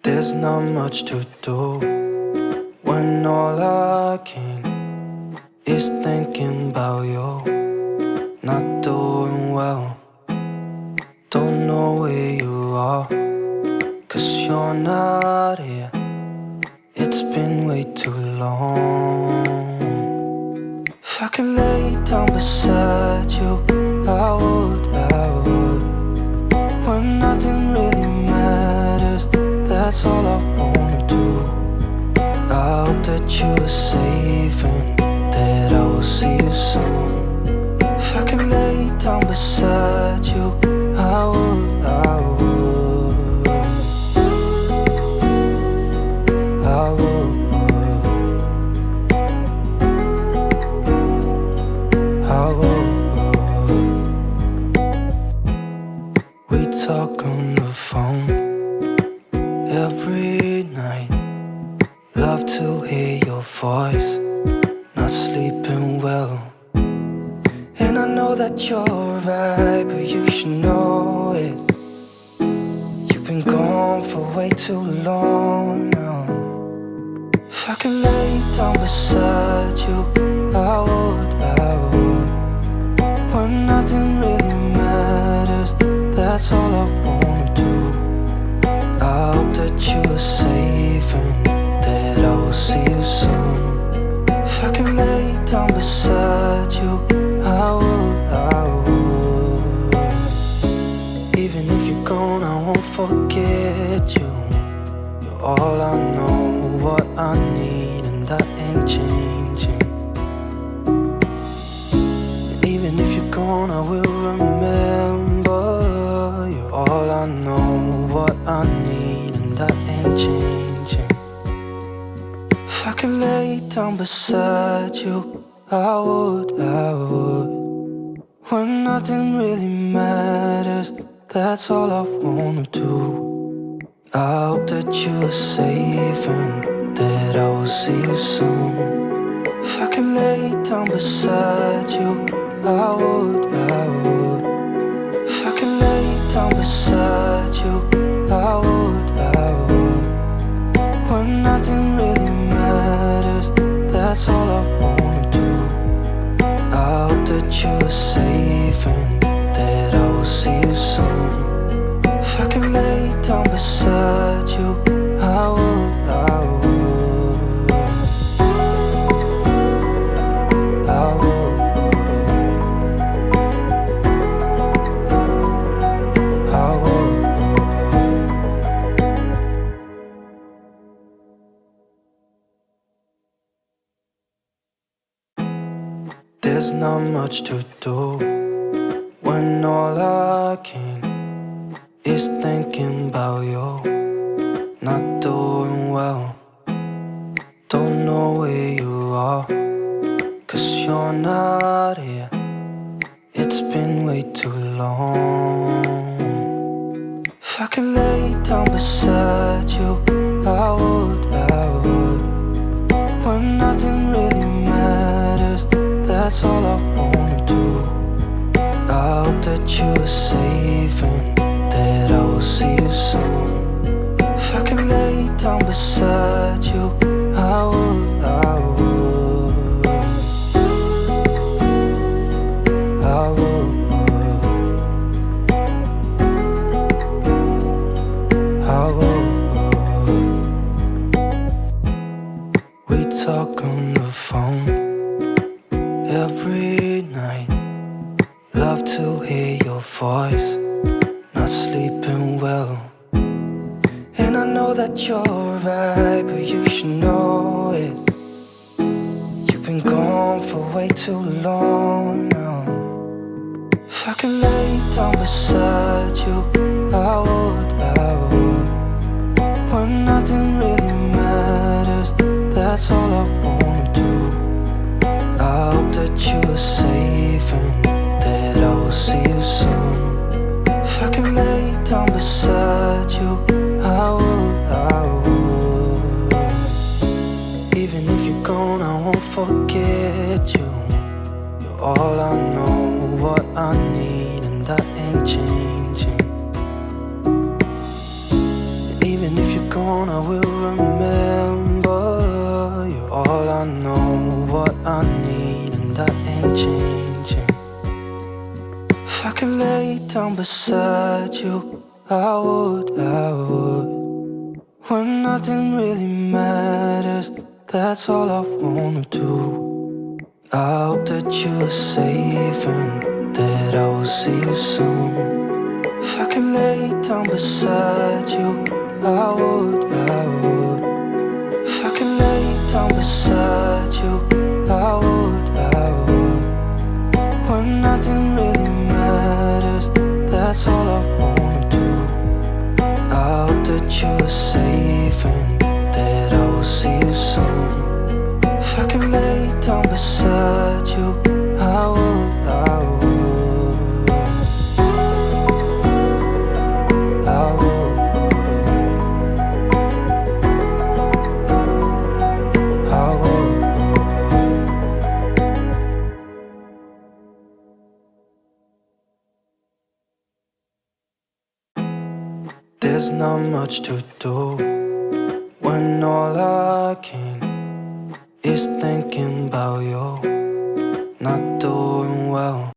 There's not much to do when all I can is thinking about you. Not doing well, don't know where you are, 'cause you're not here. It's been way too long. If I could lay down beside you, I would. When nothing really matters, that's all I wanna do. I hope that you are safe and that I will see you soon. If I could lay down beside you, I would. I would. We talk on the phone every night. Love to hear your voice. Not sleeping well, and I know that you're right, but you should know it. You've been gone for way too long now. If I could lay down beside you, I would. When nothing really matters, that's all I wanna do. I hope that you are safe and that I will see you soon. If I could lay down beside you, I would. Even if you're gone, I won't forget you. You're all I know, what I need, and that ain't changing. And even if you're gone, I will remember. You're all I know, what I need, and that ain't changing. If I could lay down beside you, I would. When nothing really matters, that's all I wanna do. I hope that you are safe and that I will see you soon. If I could lay down beside you, I would. If I could lay down beside you, I would. When nothing really matters, that's all I wanna do. I hope that you are safe and that I will see you soon. If I could lay down beside you, I would. I would. There's not much to do when all I can is thinking about you. Not doing well, don't know where you are, 'cause you're not here. It's been way too long. If I could lay down beside you, I would. When nothing really matters, that's all I wanna do. I hope that you are safe and that I will see you soon. If I could lay down beside you, I would. We talk on the phone every night. Love to hear your voice. Not sleeping well, and I know that you're right, but you should know it. You've been gone for way too long now. If I could lay down beside you, I would. When nothing really matters, that's all I wanna do. I hope that you are safe and that I will see you soon. If I could lay down beside you, I would. Even if you're gone, I won't forget you. You're all I know, what I need, and that ain't changing. And even if you're gone, I will remember. You're all I know, what I need, and that ain't changing. If I could lay down beside you, I would. When nothing really matters, that's all I wanna do. I hope that you are safe and that I will see you soon. If I could lay down beside you, I would. If I could lay down beside you, I would. When nothing really matters, that's all I wanna do. I hope that you are safe and that I will see you soon. If I could lay down beside you, I would. I would. There's not much to do when all I can is thinking about you.